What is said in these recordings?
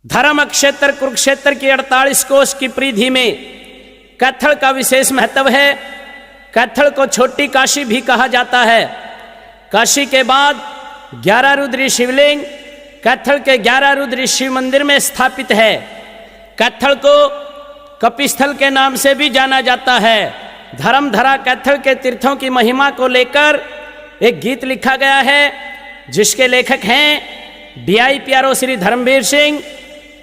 धर्म क्षेत्र कुरुक्षेत्र की 48 कोस की परिधि में कैथल का विशेष महत्व है। कैथल को छोटी काशी भी कहा जाता है। काशी के बाद 11 रुद्री शिवलिंग कैथल के 11 रुद्री शिव मंदिर में स्थापित है। कैथल को कपिस्थल के नाम से भी जाना जाता है। धर्मधरा कैथल के तीर्थों की महिमा को लेकर एक गीत लिखा गया है, जिसके लेखक हैं DI प्यारो श्री धर्मवीर सिंह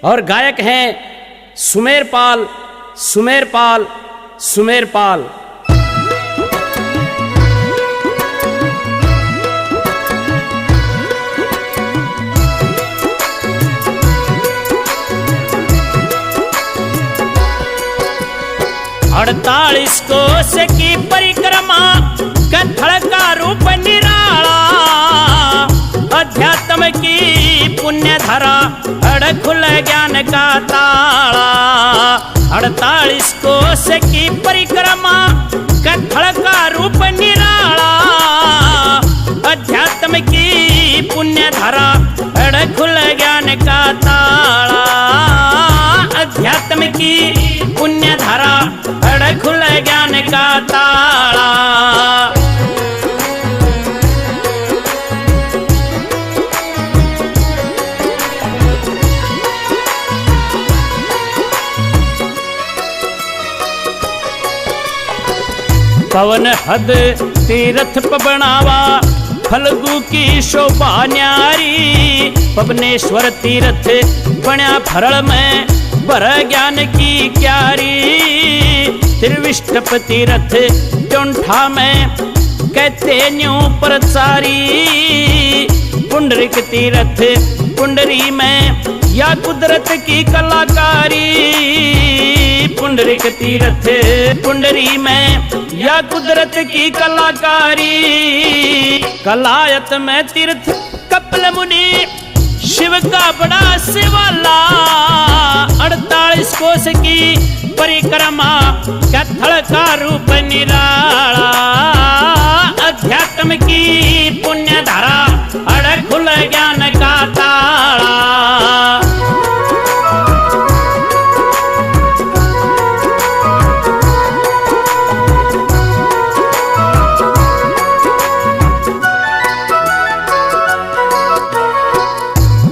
और गायक हैं सुमेरपाल सुमेरपाल सुमेरपाल। अड़तालीस कोस की परिक्रमा कैथल का रूप निराला, अध्यात्म की पुण्य धरा अड़ खुल ज्ञान का ताला। 48 कोस की परिक्रमा कैथल का रूप निराला, अध्यात्म की पुण्य धरा अड़ खुल ज्ञान का ताला। अध्यात्म की पुण्य धरा अड़ खुल ज्ञान का ताला। पवन हद तीर्थ पवनावा, फल्गु की शोभा न्यारी। पवनेश्वर तीर्थ बण्या फरल में बर ज्ञान की क्यारी। त्रिविष्टप तीर्थ चौंठा में कहते न्यू प्रचारी। पुंडरिक तीर्थ पुंडरी में या कुदरत की कलाकारी। पुंडरिक तीर्थ पुंडरी में या कुदरत की कलाकारी। कलायत में तीर्थ कपिल मुनि शिव का बड़ा शिवाला। 48 कोस की परिक्रमा कैथल का रूप निराला, अध्यात्म की पुण्य धारा अड़ खुल ज्ञान का ताला।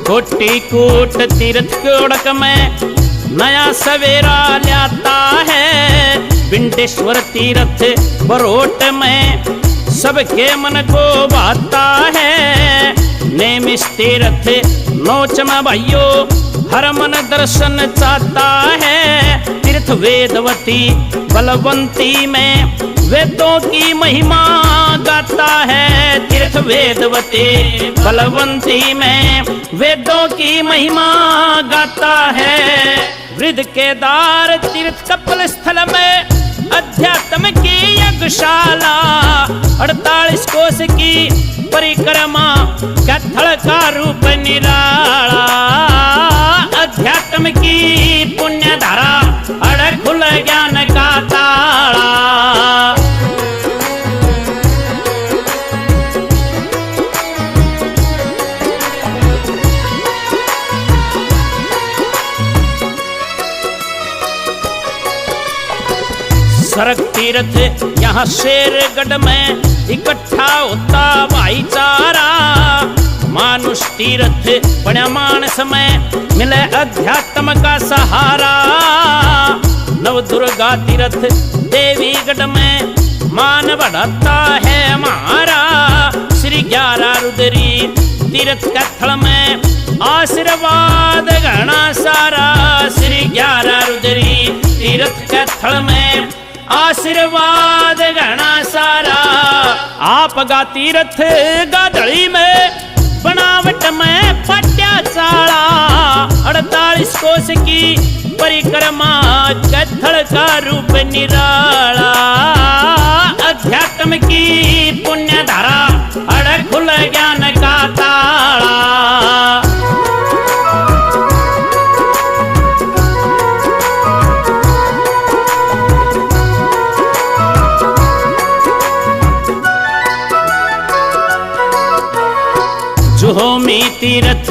कोटि कूट तीर्थ कोड़क में नया सवेरा लाता है। बिंडेश्वर तीर्थ बरोट में सबके मन को भाता है। नेमिष तीर्थ नोच में भाइयों हर मन दर्शन चाहता है। तीर्थ वेदवती बलवंती में वेदों की महिमा गाता है। तीर्थ वेदवती बलवंती में वेदों की महिमा गाता है। वृद्ध केदार तीर्थ कपिल स्थल में अध्यात्म की यज्ञशाला। 48 कोस की परिक्रमा कैथल का रूप निराला, अध्यात्म की पुण्य धारा अड़ खुल ज्ञान का ताला। सरक तीर्थ यहाँ शेरगढ़ में इकट्ठा होता भाईचारा। मानुष तीर्थ बड़ा मानस में मिले अध्यात्म का सहारा। नव दुर्गा तीर्थ देवीगढ़ में मान बढ़ाता है हमारा। श्री 11 रुद्री तीर्थ कैथल में आशीर्वाद घना सारा। श्री 11 रुद्री तीर्थ कैथल में आशीर्वाद घना सारा। आप गा तीर्थ गाधड़ी में बनावट में पट्या चाला। 48 कोस की परिक्रमा कैथल का रूप निराला, अध्यात्म की पुण्य धारा अड़ खुल ज्ञान का ताला। जुहोमी तीर्थ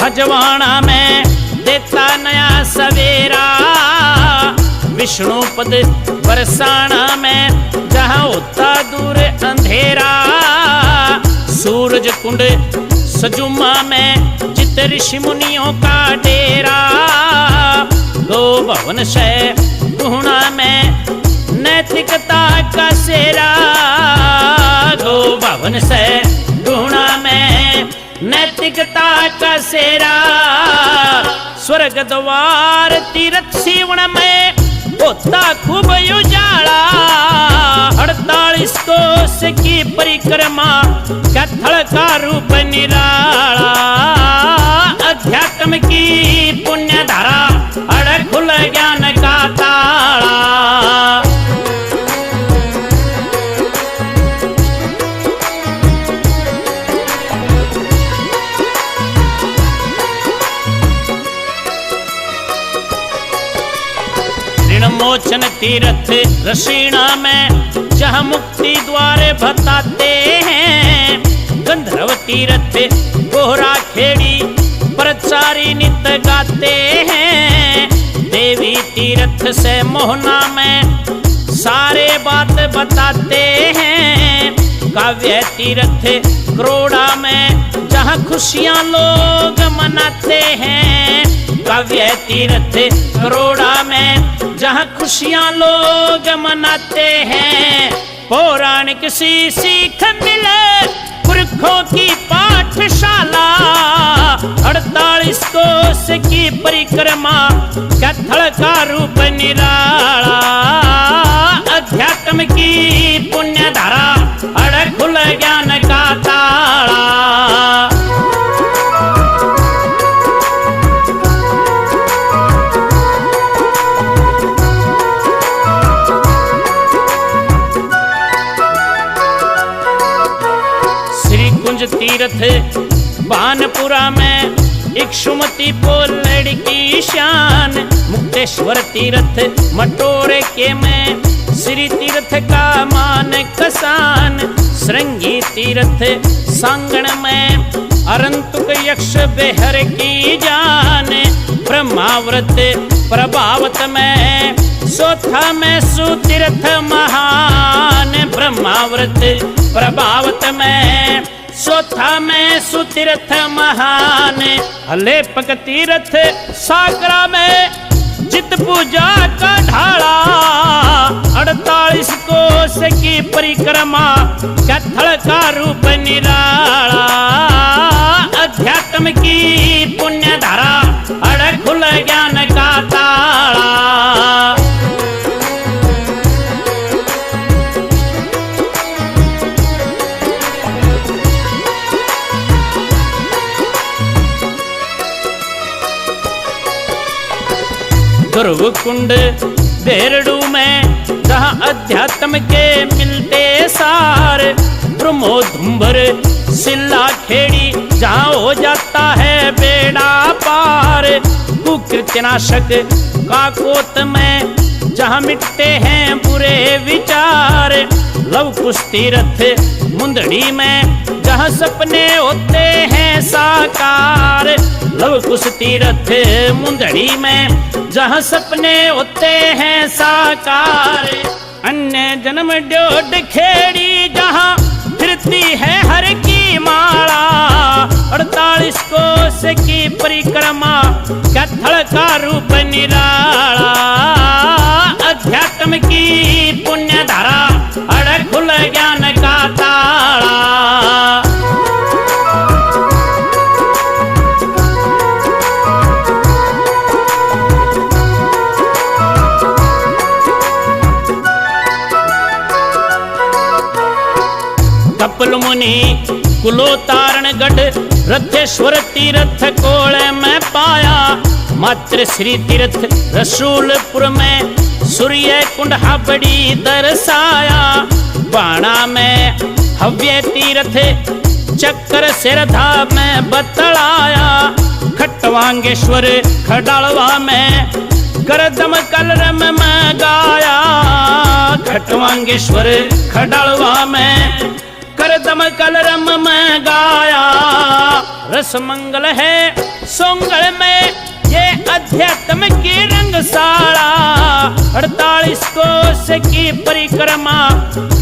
हजवाना में देता विष्णु पद बरसाना में जहाँ होता दूर अंधेरा, सूरज कुंड सजुमा में जित ऋषि मुनियों का डेरा, गो भवन से गुणा में नैतिकता का सेरा, गो भवन से गुणा में नैतिकता का सेरा, स्वर्ग द्वार तीर्थ सीवण में होता खूब उजाला, 48 कोस की परिक्रमा कथल का रूप निराला, अध्यात्म की पुण्य धारा अड़ खुल ज्ञान का ताला। मोचन तीर्थ रसीणा में जहाँ मुक्ति द्वारे बताते हैं, गंधर्व तीर्थ कोहरा खेड़ी प्रचारी नित गाते हैं, देवी तीर्थ से मोहना में सारे बात बताते हैं, काव्य तीर्थ करोड़ा में जहाँ खुशियाँ लोग मनाते हैं, काव्य तीर्थ करोड़ा में जहाँ खुशियाँ लोग मनाते हैं, पौराणिक सी सीख मिले पुरखों की पाठशाला, 48 कोस की परिक्रमा कथल का रूप निराला, अध्यात्म की पुण्य धारा अड़ खुल ज्ञान का ताला। तीर्थ बानपुरा में इक्षुमती पोलड़ की शान, मुक्तेश्वर तीर्थ मटोरे के में श्री तीर्थ का मान कसान, श्रृंगी तीर्थ सांगण में अरंतुक यक्ष बेहर की जान, ब्रह्माव्रत प्रभावत में सोथा में सुतीर्थ महान, ब्रह्माव्रत प्रभावत में सोथा में सुतीर्थ महान, अलेपक तीर्थ साकरा में जित पूजा का ढाला, 48 कोस की परिक्रमा कथल का रूप निराला, अध्यात्म की पुण्य धारा अड़ खुल ज्ञान का ताला। ध्रुव कुंड बेरडू में जहाँ अध्यात्म के मिलते सार, ब्रह्मोधुम्बर सिल्ला खेड़ी जहाँ हो जाता है बेड़ा पार, कुकृत्यनाशक काकोत में जहाँ मिटते हैं बुरे विचार, लव कुश तीर्थ मुंदड़ी में जहाँ सपने होते हैं साकार, लव कुश तीर्थ मुंदड़ी में जहाँ सपने होते हैं साकार, अन्य जन्म ड्योढ़ खेड़ी जहाँ फिरती है हर की माला, 48 कोस की परिक्रमा कथल का रूप निराला, अध्यात्म की पुण्य धारा अड़ खुल ज्ञान का ताला। कपिल मुनि कुलोतारण गढ़ रथेश्वर तीर्थ कोले में पाया, मात्र श्री तीर्थ रसूलपुर में सूर्य कुंड हाबड़ी दर्शाया, बाणा में हव्य तीर्थ चक्कर सिरधा में बतलाया, खटवांगेश्वर खडालवा में करदम कलरम में गाया, खटवांगेश्वर खडालवा में करदम कलरम में गाया, रस मंगल है सोंगल में ये अध्यात्म की रंगशाला, 48 कोस की परिक्रमा,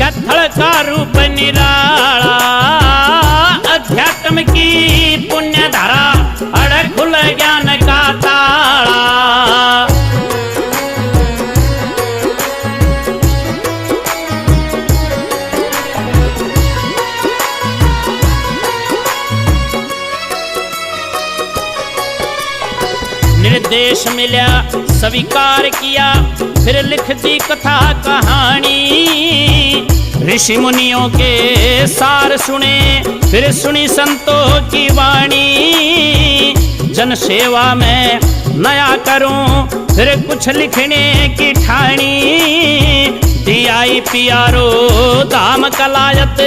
कत्थल का रूप निराला, अध्यात्म की पुण्य धारा, अड़ खुल ज्ञान का ताला। निर्देश मिला स्वीकार किया, फिर लिख दी कथा कहानी। ऋषि मुनियों के सार सुने, फिर सुनी संतों की वाणी। जन सेवा में नया करूं, फिर कुछ लिखने की ठानी। दियाई पियारो दाम कलायत,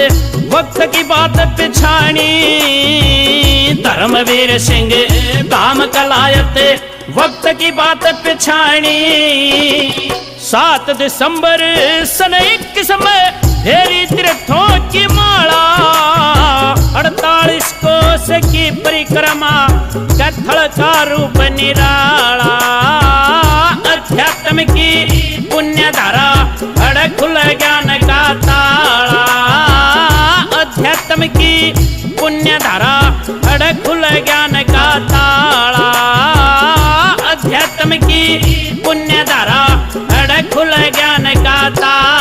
वक्त की बात पिछानी। धर्मवीर सिंह दाम कलायत, वक्त की बात पिछानी। 7 दिसंबर सन 21 में फेरी तीर्थों की माला। 48 कोस की परिक्रमा, कत्थल का रूप निराला। अध्यात्म की पुण्य धारा, अड़ खुल ज्ञान का ताला। अध्यात्म की पुण्य धारा, अड़ खुल ज्ञान का ताला। अध्यात्म की पुण्य धारा, अड़ खुल ज्ञान का ताला।